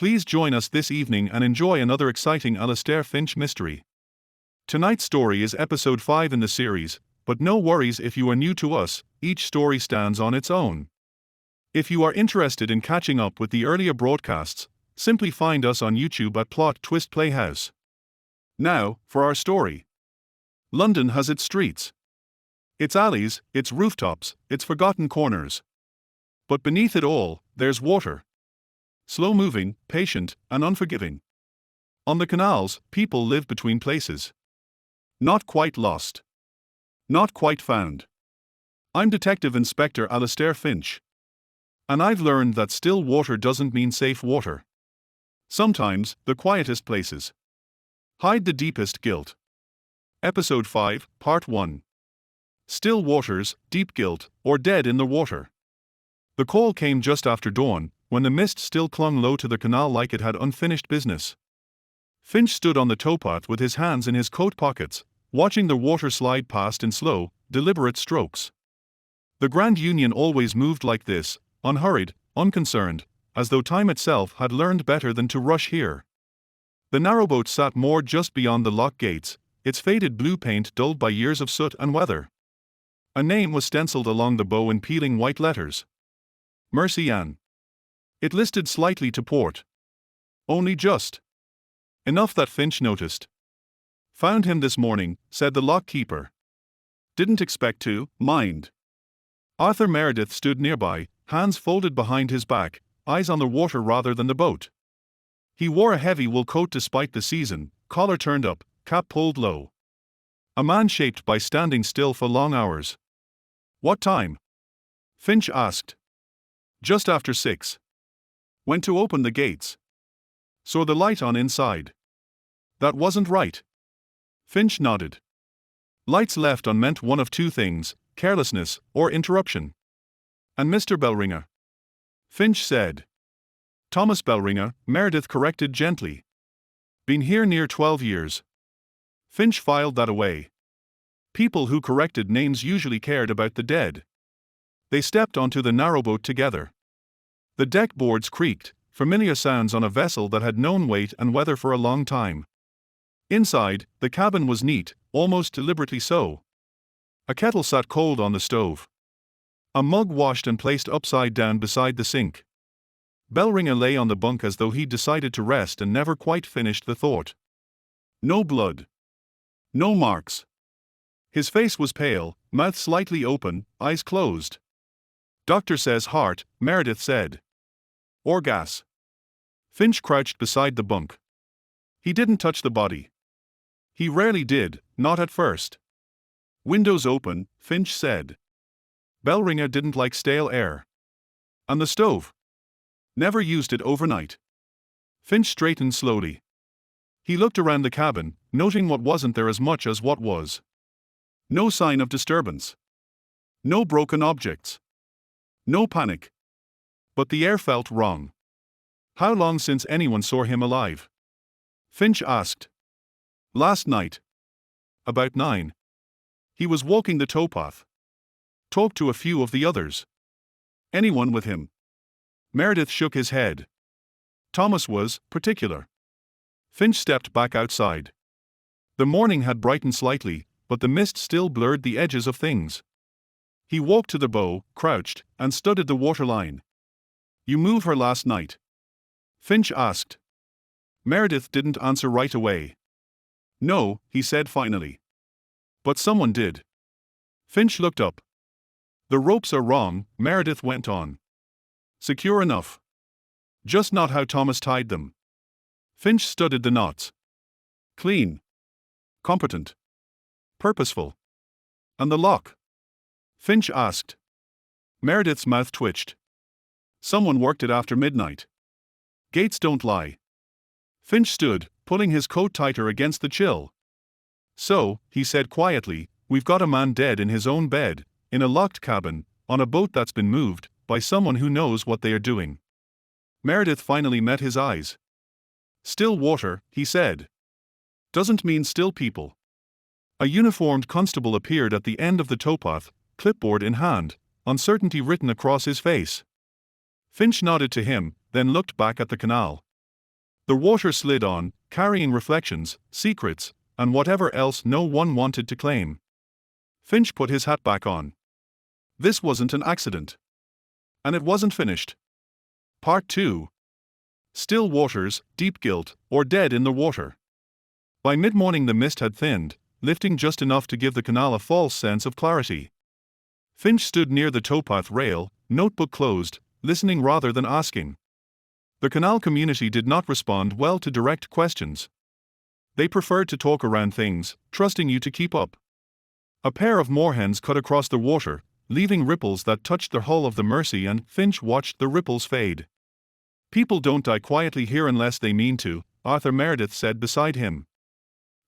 Please join us this evening and enjoy another exciting Alistair Finch mystery. Tonight's story is episode 5 in the series, but no worries if you are new to us, each story stands on its own. If you are interested in catching up with the earlier broadcasts, simply find us on YouTube at Plot Twist Playhouse. Now, for our story. London has its streets, its alleys, its rooftops, its forgotten corners. But beneath it all, there's water. Slow-moving, patient, and unforgiving. On the canals, people live between places. Not quite lost. Not quite found. I'm Detective Inspector Alistair Finch. And I've learned that still water doesn't mean safe water. Sometimes, the quietest places hide the deepest guilt. Episode 5, Part 1. Still waters, deep guilt, or dead in the water. The call came just after dawn, when the mist still clung low to the canal like it had unfinished business. Finch stood on the towpath with his hands in his coat pockets, watching the water slide past in slow, deliberate strokes. The Grand Union always moved like this, unhurried, unconcerned, as though time itself had learned better than to rush here. The Narrowboat sat moored just beyond the lock gates, its faded blue paint dulled by years of soot and weather. A name was stenciled along the bow in peeling white letters. Mercy Ann. It listed slightly to port. Only just. Enough that Finch noticed. Found him this morning, said the lock keeper. Didn't expect to, mind. Arthur Meredith stood nearby, hands folded behind his back, eyes on the water rather than the boat. He wore a heavy wool coat despite the season, collar turned up, cap pulled low. A man shaped by standing still for long hours. What time? Finch asked. Just after 6. Went to open the gates. Saw the light on inside. That wasn't right. Finch nodded. Lights left on meant one of two things, carelessness or interruption. And Mr. Bellringer? Finch said. Thomas Bellringer, Meredith corrected gently. Been here near 12 years. Finch filed that away. People who corrected names usually cared about the dead. They stepped onto the narrowboat together. The deck boards creaked, familiar sounds on a vessel that had known weight and weather for a long time. Inside, the cabin was neat, almost deliberately so. A kettle sat cold on the stove. A mug washed and placed upside down beside the sink. Bellringer lay on the bunk as though he'd decided to rest and never quite finished the thought. No blood. No marks. His face was pale, mouth slightly open, eyes closed. Doctor says heart, Meredith said. Or gas. Finch crouched beside the bunk. He didn't touch the body. He rarely did, not at first. Windows open, Finch said. Bellringer didn't like stale air. And the stove? Never used it overnight. Finch straightened slowly. He looked around the cabin, noting what wasn't there as much as what was. No sign of disturbance. No broken objects. No panic. But the air felt wrong. How long since anyone saw him alive? Finch asked. Last night. About 9. He was walking the towpath. Talked to a few of the others. Anyone with him? Meredith shook his head. Thomas was particular. Finch stepped back outside. The morning had brightened slightly, but the mist still blurred the edges of things. He walked to the bow, crouched, and studied the waterline. You moved her last night? Finch asked. Meredith didn't answer right away. No, he said finally. But someone did. Finch looked up. The ropes are wrong, Meredith went on. Secure enough. Just not how Thomas tied them. Finch studied the knots. Clean. Competent. Purposeful. And the lock? Finch asked. Meredith's mouth twitched. Someone worked it after midnight. Gates don't lie. Finch stood, pulling his coat tighter against the chill. So, he said quietly, we've got a man dead in his own bed, in a locked cabin, on a boat that's been moved, by someone who knows what they are doing. Meredith finally met his eyes. Still water, he said. Doesn't mean still people. A uniformed constable appeared at the end of the towpath, clipboard in hand, uncertainty written across his face. Finch nodded to him, then looked back at the canal. The water slid on, carrying reflections, secrets, and whatever else no one wanted to claim. Finch put his hat back on. This wasn't an accident. And it wasn't finished. Part 2. Still waters, deep guilt, or dead in the water. By mid-morning the mist had thinned, lifting just enough to give the canal a false sense of clarity. Finch stood near the towpath rail, notebook closed, listening rather than asking. The canal community did not respond well to direct questions. They preferred to talk around things, trusting you to keep up. A pair of moorhens cut across the water, leaving ripples that touched the hull of the Mercy, and Finch watched the ripples fade. People don't die quietly here unless they mean to, Arthur Meredith said beside him.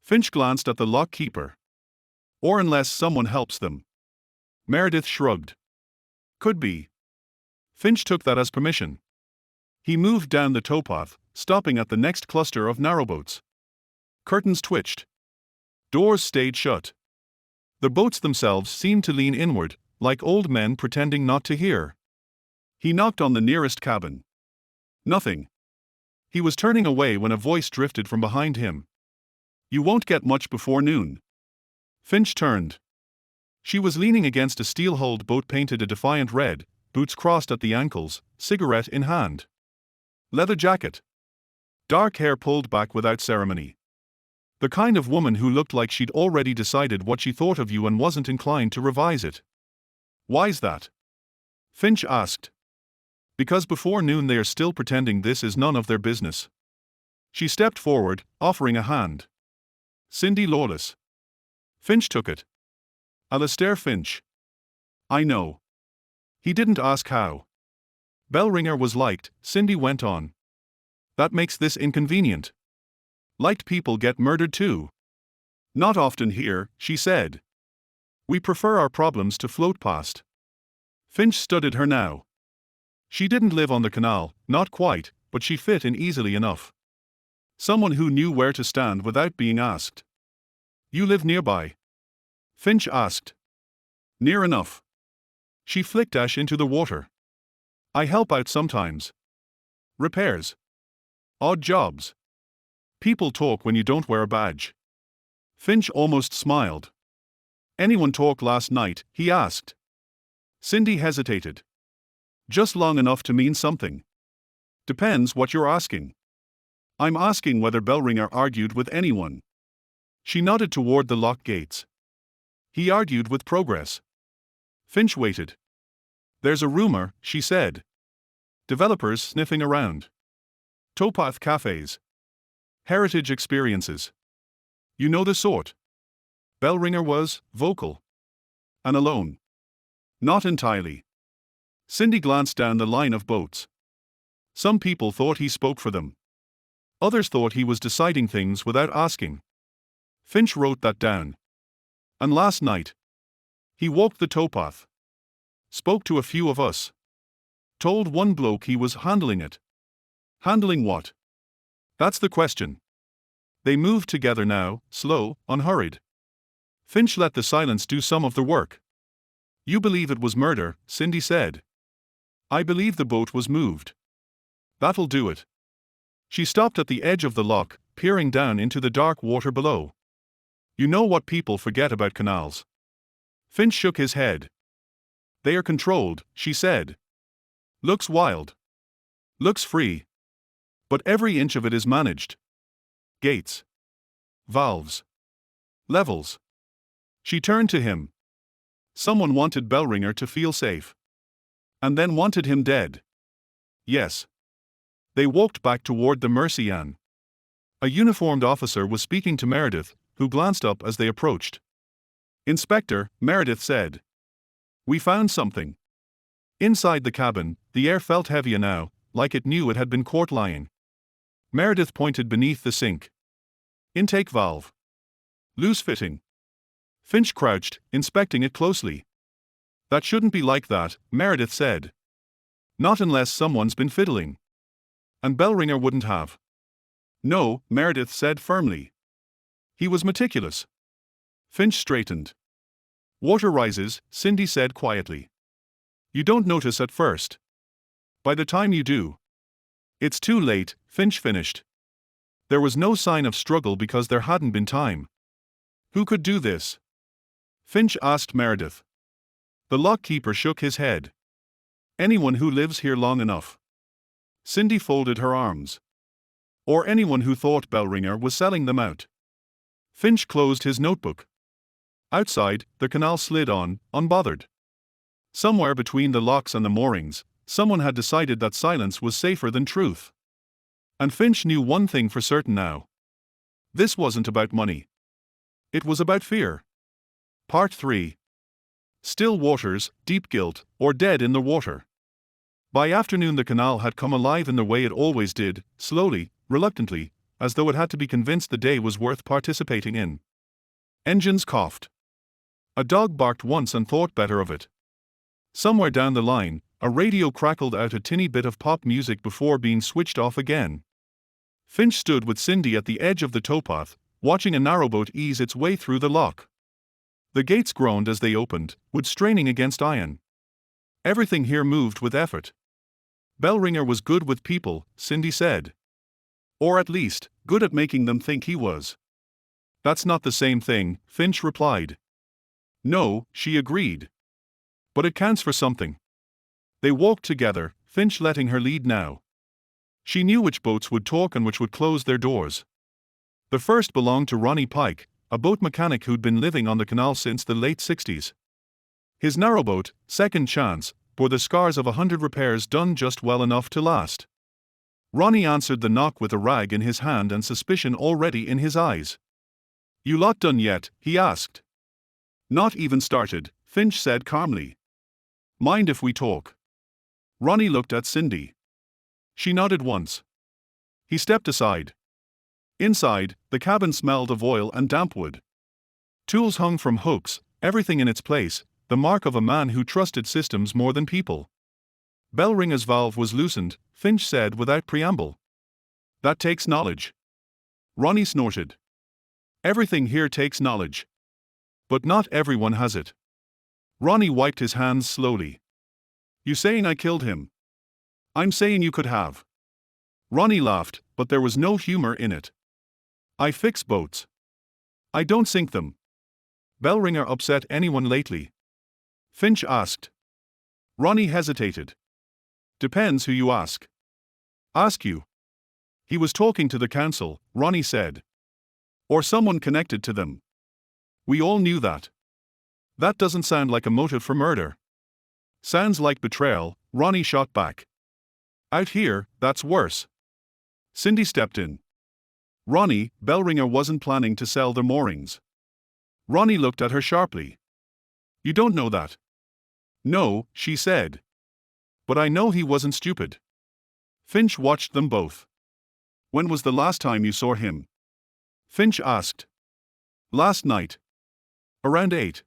Finch glanced at the lock keeper. Or unless someone helps them. Meredith shrugged. Could be. Finch took that as permission. He moved down the towpath, stopping at the next cluster of narrowboats. Curtains twitched. Doors stayed shut. The boats themselves seemed to lean inward, like old men pretending not to hear. He knocked on the nearest cabin. Nothing. He was turning away when a voice drifted from behind him. You won't get much before noon. Finch turned. She was leaning against a steel-hulled boat painted a defiant red, boots crossed at the ankles, cigarette in hand. Leather jacket. Dark hair pulled back without ceremony. The kind of woman who looked like she'd already decided what she thought of you and wasn't inclined to revise it. Why's that? Finch asked. Because before noon they are still pretending this is none of their business. She stepped forward, offering a hand. Cindy Lawless. Finch took it. Alistair Finch. I know. He didn't ask how. Bellringer was liked, Cindy went on. That makes this inconvenient. Liked people get murdered too. Not often here, she said. We prefer our problems to float past. Finch studied her now. She didn't live on the canal, not quite, but she fit in easily enough. Someone who knew where to stand without being asked. You live nearby? Finch asked. Near enough. She flicked ash into the water. I help out sometimes. Repairs. Odd jobs. People talk when you don't wear a badge. Finch almost smiled. Anyone talk last night? He asked. Cindy hesitated. Just long enough to mean something. Depends what you're asking. I'm asking whether Bellringer argued with anyone. She nodded toward the lock gates. He argued with Progress. Finch waited. There's a rumor, she said. Developers sniffing around. Towpath cafes. Heritage experiences. You know the sort. Bellringer was vocal. And alone. Not entirely. Cindy glanced down the line of boats. Some people thought he spoke for them. Others thought he was deciding things without asking. Finch wrote that down. And last night. He walked the towpath. Spoke to a few of us. Told one bloke he was handling it. Handling what? That's the question. They moved together now, slow, unhurried. Finch let the silence do some of the work. You believe it was murder, Cindy said. I believe the boat was moved. That'll do it. She stopped at the edge of the lock, peering down into the dark water below. You know what people forget about canals. Finch shook his head. They are controlled, she said. Looks wild. Looks free. But every inch of it is managed. Gates. Valves. Levels. She turned to him. Someone wanted Bellringer to feel safe. And then wanted him dead. Yes. They walked back toward the Mercy. A uniformed officer was speaking to Meredith, who glanced up as they approached. Inspector, Meredith said. We found something. Inside the cabin, the air felt heavier now, like it knew it had been caught lying. Meredith pointed beneath the sink. Intake valve. Loose fitting. Finch crouched, inspecting it closely. That shouldn't be like that, Meredith said. Not unless someone's been fiddling. And Bellringer wouldn't have. No, Meredith said firmly. He was meticulous. Finch straightened. Water rises, Cindy said quietly. You don't notice at first. By the time you do. It's too late, Finch finished. There was no sign of struggle because there hadn't been time. Who could do this? Finch asked Meredith. The lockkeeper shook his head. Anyone who lives here long enough. Cindy folded her arms. Or anyone who thought Bellringer was selling them out. Finch closed his notebook. Outside, the canal slid on, unbothered. Somewhere between the locks and the moorings, someone had decided that silence was safer than truth. And Finch knew one thing for certain now. This wasn't about money. It was about fear. Part 3. Still waters, deep guilt, or dead in the water. By afternoon the canal had come alive in the way it always did, slowly, reluctantly, as though it had to be convinced the day was worth participating in. Engines coughed. A dog barked once and thought better of it. Somewhere down the line, a radio crackled out a tinny bit of pop music before being switched off again. Finch stood with Cindy at the edge of the towpath, watching a narrowboat ease its way through the lock. The gates groaned as they opened, wood straining against iron. Everything here moved with effort. Bellringer was good with people, Cindy said. Or at least, good at making them think he was. That's not the same thing, Finch replied. No, she agreed. But it counts for something. They walked together, Finch letting her lead now. She knew which boats would talk and which would close their doors. The first belonged to Ronnie Pike, a boat mechanic who'd been living on the canal since the late 60s. His narrowboat, Second Chance, bore the scars of 100 repairs done just well enough to last. Ronnie answered the knock with a rag in his hand and suspicion already in his eyes. You lot done yet? He asked. Not even started, Finch said calmly. Mind if we talk? Ronnie looked at Cindy. She nodded once. He stepped aside. Inside, the cabin smelled of oil and damp wood. Tools hung from hooks, everything in its place, the mark of a man who trusted systems more than people. Bellringer's valve was loosened, Finch said without preamble. That takes knowledge. Ronnie snorted. Everything here takes knowledge. But not everyone has it. Ronnie wiped his hands slowly. You saying I killed him? I'm saying you could have. Ronnie laughed, but there was no humor in it. I fix boats. I don't sink them. Bellringer upset anyone lately? Finch asked. Ronnie hesitated. Depends who you ask. Ask you. He was talking to the council, Ronnie said. Or someone connected to them. We all knew that. That doesn't sound like a motive for murder. Sounds like betrayal, Ronnie shot back. Out here, that's worse. Cindy stepped in. Ronnie, Bellringer wasn't planning to sell the moorings. Ronnie looked at her sharply. You don't know that. No, she said. But I know he wasn't stupid. Finch watched them both. When was the last time you saw him? Finch asked. Last night. Around 8.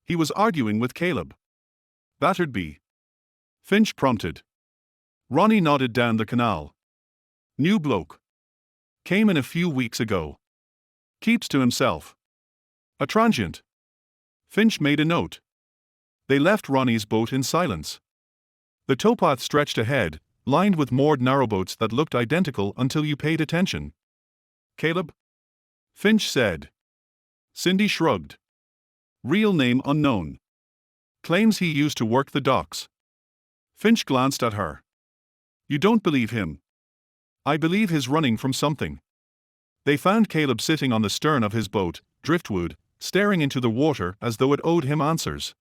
He was arguing with Caleb. That'd be. Finch prompted. Ronnie nodded down the canal. New bloke. Came in a few weeks ago. Keeps to himself. A transient. Finch made a note. They left Ronnie's boat in silence. The towpath stretched ahead, lined with moored narrowboats that looked identical until you paid attention. Caleb? Finch said. Cindy shrugged. Real name unknown. Claims he used to work the docks. Finch glanced at her. You don't believe him? I believe he's running from something. They found Caleb sitting on the stern of his boat, driftwood, staring into the water as though it owed him answers.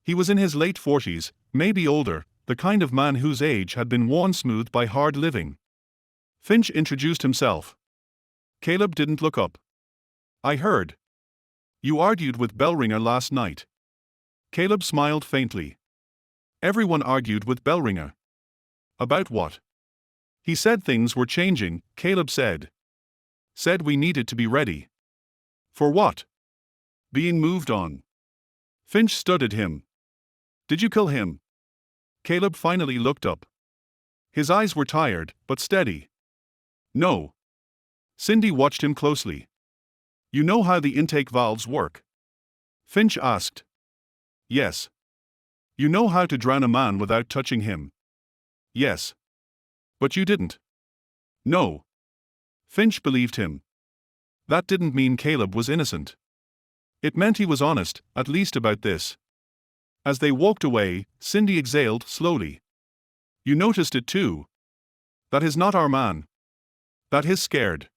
He was in his late 40s, maybe older, the kind of man whose age had been worn smooth by hard living. Finch introduced himself. Caleb didn't look up. I heard. You argued with Bellringer last night. Caleb smiled faintly. Everyone argued with Bellringer. About what? He said things were changing, Caleb said. Said we needed to be ready. For what? Being moved on. Finch studied him. Did you kill him? Caleb finally looked up. His eyes were tired, but steady. No. Cindy watched him closely. You know how the intake valves work? Finch asked. Yes. You know how to drown a man without touching him? Yes. But you didn't. No. Finch believed him. That didn't mean Caleb was innocent. It meant he was honest, at least about this. As they walked away, Cindy exhaled slowly. You noticed it too. That is not our man. That is scared.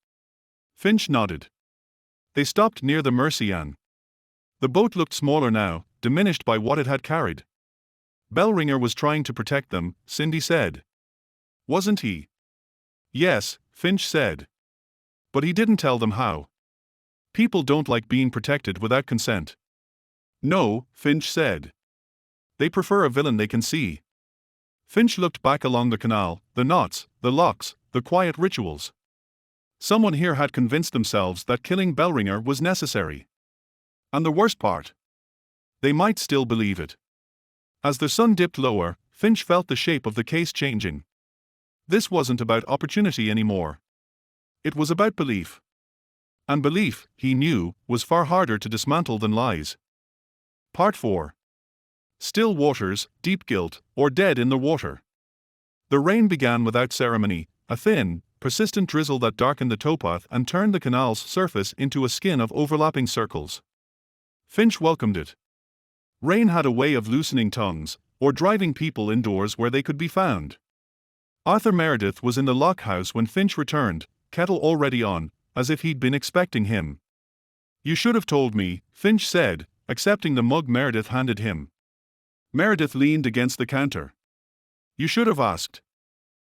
Finch nodded. They stopped near the Mercian. The boat looked smaller now, diminished by what it had carried. Bellringer was trying to protect them, Cindy said. Wasn't he? Yes, Finch said. But he didn't tell them how. People don't like being protected without consent. No, Finch said. They prefer a villain they can see. Finch looked back along the canal, the knots, the locks, the quiet rituals. Someone here had convinced themselves that killing Bellringer was necessary. And the worst part? They might still believe it. As the sun dipped lower, Finch felt the shape of the case changing. This wasn't about opportunity anymore. It was about belief. And belief, he knew, was far harder to dismantle than lies. Part 4. Still waters, deep guilt, or dead in the water. The rain began without ceremony, a thin, persistent drizzle that darkened the towpath and turned the canal's surface into a skin of overlapping circles. Finch welcomed it. Rain had a way of loosening tongues, or driving people indoors where they could be found. Arthur Meredith was in the lock house when Finch returned, kettle already on, as if he'd been expecting him. You should have told me, Finch said, accepting the mug Meredith handed him. Meredith leaned against the counter. You should have asked.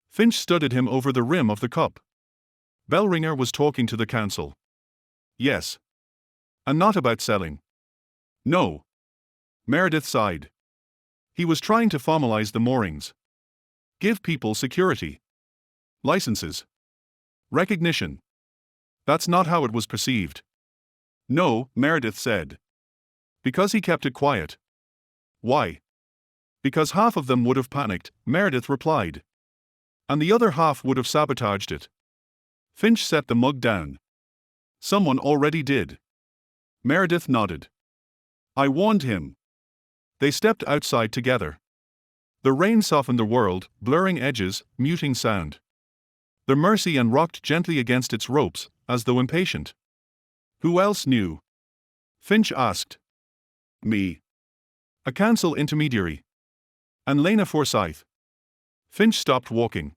Finch studied him over the rim of the cup. Bellringer was talking to the council. Yes. And not about selling. No. Meredith sighed. He was trying to formalize the moorings. Give people security. Licenses. Recognition. That's not how it was perceived. No, Meredith said. Because he kept it quiet. Why? Because half of them would have panicked, Meredith replied. And the other half would have sabotaged it. Finch set the mug down. Someone already did. Meredith nodded. I warned him. They stepped outside together. The rain softened the world, blurring edges, muting sound. The Mercian rocked gently against its ropes, as though impatient. Who else knew? Finch asked. Me. A council intermediary. And Lena Forsyth. Finch stopped walking.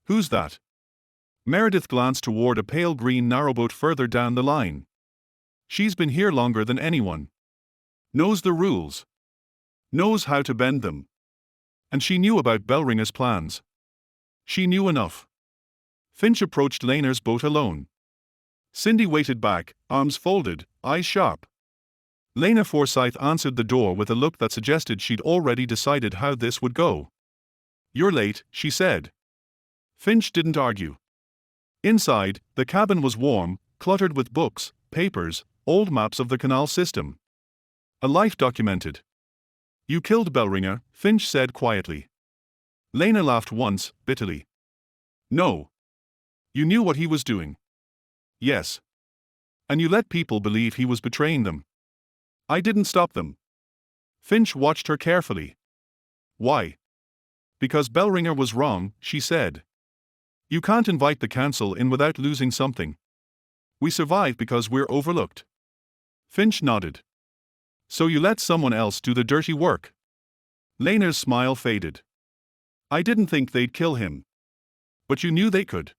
Who's that? Meredith glanced toward a pale green narrowboat further down the line. She's been here longer than anyone. Knows the rules. Knows how to bend them. And she knew about Bellringer's plans. She knew enough. Finch approached Lena's boat alone. Cindy waited back, arms folded, eyes sharp. Lena Forsyth answered the door with a look that suggested she'd already decided how this would go. You're late, she said. Finch didn't argue. Inside, the cabin was warm, cluttered with books, papers, old maps of the canal system. A life documented. You killed Bellringer, Finch said quietly. Lena laughed once, bitterly. No. You knew what he was doing. Yes. And you let people believe he was betraying them. I didn't stop them. Finch watched her carefully. Why? Because Bellringer was wrong, she said. You can't invite the council in without losing something. We survive because we're overlooked. Finch nodded. So you let someone else do the dirty work. Lena's smile faded. I didn't think they'd kill him. But you knew they could.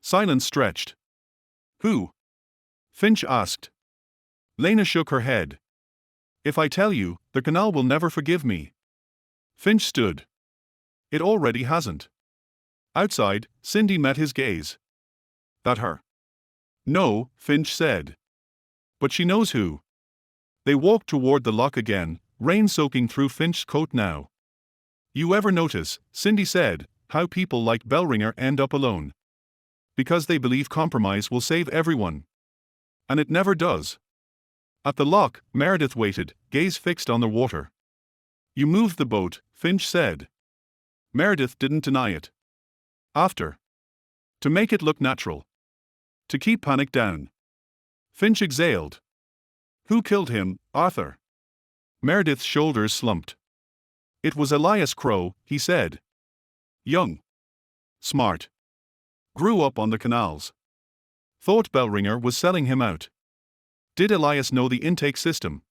Silence stretched. Who? Finch asked. Lena shook her head. If I tell you, the canal will never forgive me. Finch stood. It already hasn't. Outside, Cindy met his gaze. That her? No, Finch said. But she knows who. They walked toward the lock again, rain soaking through Finch's coat now. You ever notice, Cindy said, how people like Bellringer end up alone? Because they believe compromise will save everyone. And it never does. At the lock, Meredith waited, gaze fixed on the water. You moved the boat, Finch said. Meredith didn't deny it. After. To make it look natural. To keep panic down. Finch exhaled. Who killed him, Arthur? Meredith's shoulders slumped. It was Elias Crow, he said. Young. Smart. Grew up on the canals. Thought Bellringer was selling him out. Did Elias know the intake system?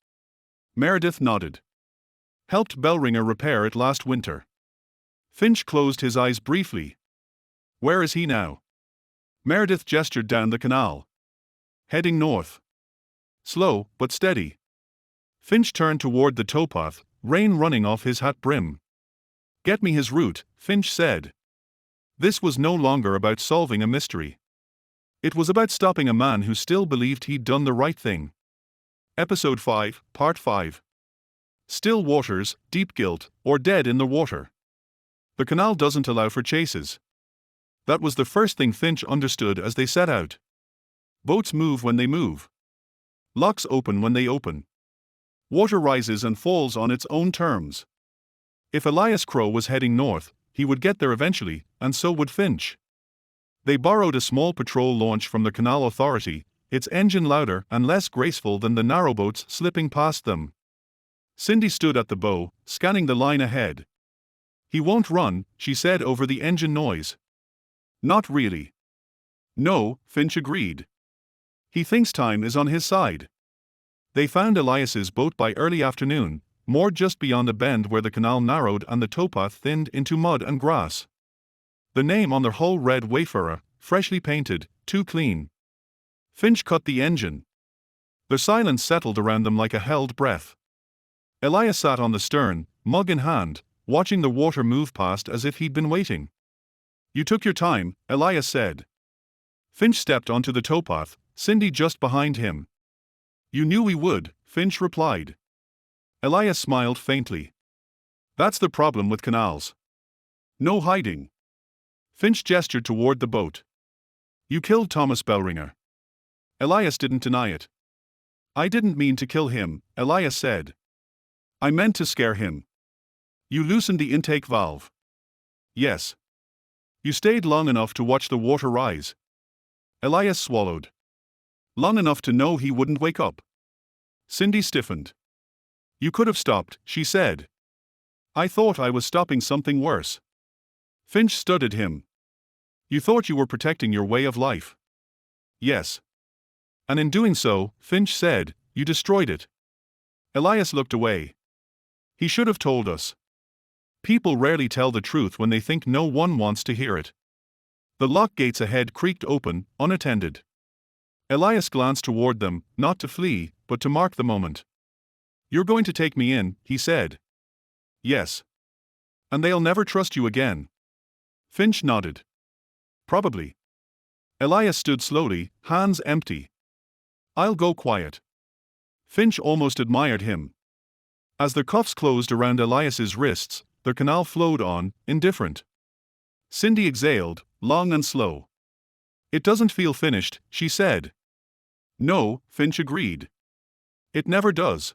Meredith nodded. Helped Bellringer repair it last winter. Finch closed his eyes briefly. Where is he now? Meredith gestured down the canal. Heading north. Slow, but steady. Finch turned toward the towpath, rain running off his hat brim. Get me his route, Finch said. This was no longer about solving a mystery. It was about stopping a man who still believed he'd done the right thing. Episode 5, Part 5. Still waters, deep guilt, or dead in the water. The canal doesn't allow for chases. That was the first thing Finch understood as they set out. Boats move when they move. Locks open when they open. Water rises and falls on its own terms. If Elias Crow was heading north, he would get there eventually, and so would Finch. They borrowed a small patrol launch from the Canal Authority, its engine louder and less graceful than the narrowboats slipping past them. Cindy stood at the bow, scanning the line ahead. He won't run, she said over the engine noise. Not really. No, Finch agreed. He thinks time is on his side. They found Elias's boat by early afternoon, moored just beyond a bend where the canal narrowed and the towpath thinned into mud and grass. The name on their hull read Wayfarer, freshly painted, too clean. Finch cut the engine. The silence settled around them like a held breath. Elias sat on the stern, mug in hand, watching the water move past as if he'd been waiting. You took your time, Elias said. Finch stepped onto the towpath, Cindy just behind him. You knew we would, Finch replied. Elias smiled faintly. That's the problem with canals. No hiding. Finch gestured toward the boat. You killed Thomas Bellringer. Elias didn't deny it. I didn't mean to kill him, Elias said. I meant to scare him. You loosened the intake valve. Yes. You stayed long enough to watch the water rise. Elias swallowed. Long enough to know he wouldn't wake up. Cindy stiffened. You could have stopped, she said. I thought I was stopping something worse. Finch studied him. You thought you were protecting your way of life. Yes. And in doing so, Finch said, you destroyed it. Elias looked away. He should have told us. People rarely tell the truth when they think no one wants to hear it. The lock gates ahead creaked open, unattended. Elias glanced toward them, not to flee, but to mark the moment. You're going to take me in, he said. Yes. And they'll never trust you again. Finch nodded. Probably. Elias stood slowly, hands empty. I'll go quiet. Finch almost admired him. As the cuffs closed around Elias's wrists, the canal flowed on, indifferent. Cindy exhaled, long and slow. It doesn't feel finished, she said. No, Finch agreed. It never does.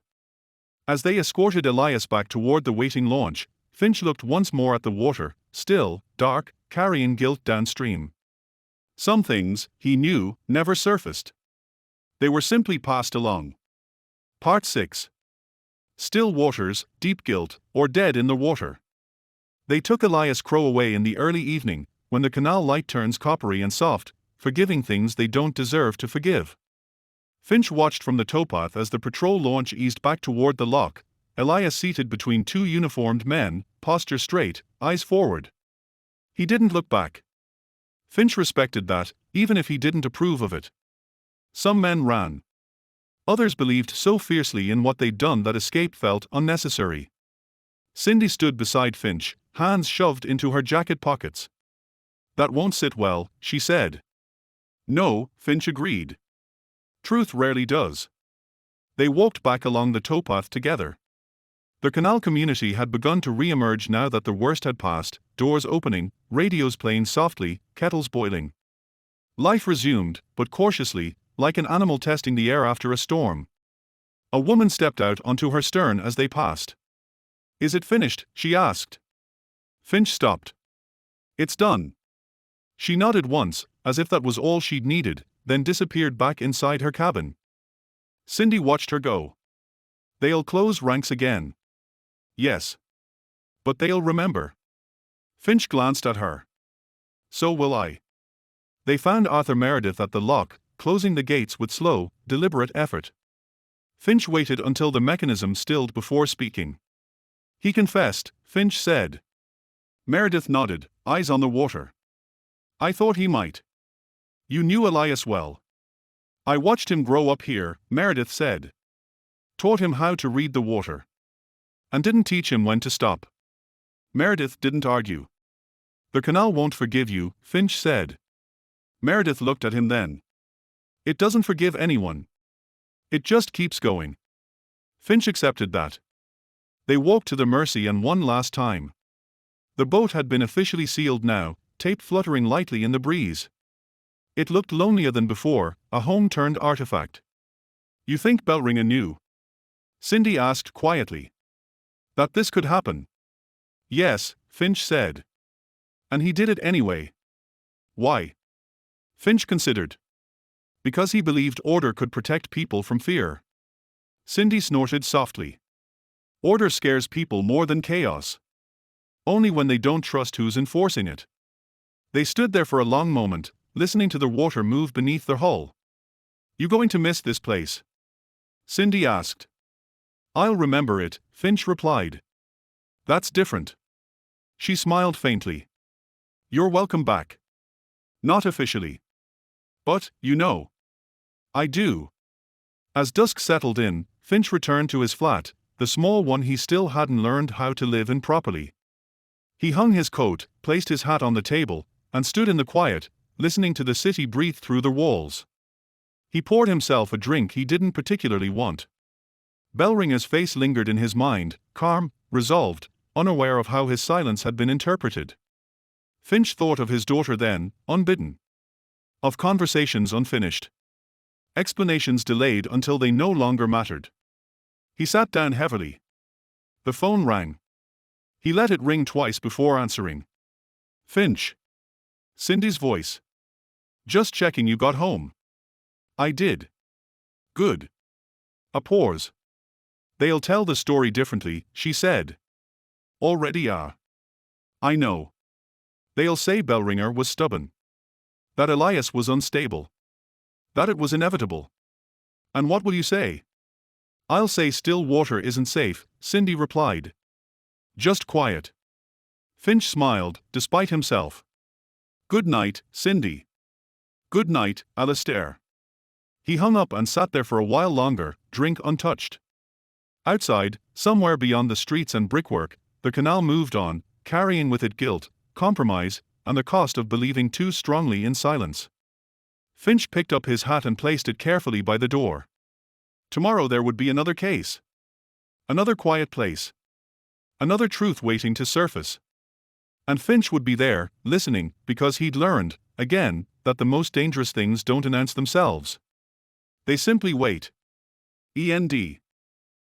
As they escorted Elias back toward the waiting launch, Finch looked once more at the water, still, dark, carrying guilt downstream. Some things, he knew, never surfaced. They were simply passed along. Part 6. Still waters, deep guilt, or dead in the water. They took Elias Crow away in the early evening, when the canal light turns coppery and soft, forgiving things they don't deserve to forgive. Finch watched from the towpath as the patrol launch eased back toward the lock, Elias seated between two uniformed men, posture straight, eyes forward. He didn't look back. Finch respected that, even if he didn't approve of it. Some men ran. Others believed so fiercely in what they'd done that escape felt unnecessary. Cindy stood beside Finch, hands shoved into her jacket pockets. That won't sit well, she said. No, Finch agreed. Truth rarely does. They walked back along the towpath together. The canal community had begun to re-emerge now that the worst had passed, doors opening, radios playing softly, kettles boiling. Life resumed, but cautiously, like an animal testing the air after a storm. A woman stepped out onto her stern as they passed. Is it finished? She asked. Finch stopped. It's done. She nodded once, as if that was all she'd needed, then disappeared back inside her cabin. Cindy watched her go. They'll close ranks again. Yes. But they'll remember. Finch glanced at her. So will I. They found Arthur Meredith at the lock, closing the gates with slow, deliberate effort. Finch waited until the mechanism stilled before speaking. He confessed, Finch said. Meredith nodded, eyes on the water. I thought he might. You knew Elias well. I watched him grow up here, Meredith said. Taught him how to read the water. And didn't teach him when to stop. Meredith didn't argue. The canal won't forgive you, Finch said. Meredith looked at him then. It doesn't forgive anyone. It just keeps going. Finch accepted that. They walked to the Mercy and one last time. The boat had been officially sealed now, tape fluttering lightly in the breeze. It looked lonelier than before, a home-turned artifact. You think Bellringer knew? Cindy asked quietly. That this could happen? Yes, Finch said. And he did it anyway. Why? Finch considered. Because he believed order could protect people from fear. Cindy snorted softly. Order scares people more than chaos. Only when they don't trust who's enforcing it. They stood there for a long moment, listening to the water move beneath their hull. You going to miss this place? Cindy asked. I'll remember it, Finch replied. That's different. She smiled faintly. You're welcome back. Not officially. But, you know. I do. As dusk settled in, Finch returned to his flat, the small one he still hadn't learned how to live in properly. He hung his coat, placed his hat on the table, and stood in the quiet, listening to the city breathe through the walls. He poured himself a drink he didn't particularly want. Bellringer's face lingered in his mind, calm, resolved, unaware of how his silence had been interpreted. Finch thought of his daughter then, unbidden. Of conversations unfinished. Explanations delayed until they no longer mattered. He sat down heavily. The phone rang. He let it ring twice before answering. Finch. Cindy's voice. Just checking you got home. I did. Good. A pause. They'll tell the story differently, she said. Already are. I know. They'll say Bellringer was stubborn. That Elias was unstable. That it was inevitable. And what will you say? I'll say still water isn't safe, Cindy replied. Just quiet. Finch smiled, despite himself. Good night, Cindy. Good night, Alistair. He hung up and sat there for a while longer, drink untouched. Outside, somewhere beyond the streets and brickwork, the canal moved on, carrying with it guilt, compromise, and the cost of believing too strongly in silence. Finch picked up his hat and placed it carefully by the door. Tomorrow there would be another case. Another quiet place. Another truth waiting to surface. And Finch would be there, listening, because he'd learned, again, that the most dangerous things don't announce themselves. They simply wait. END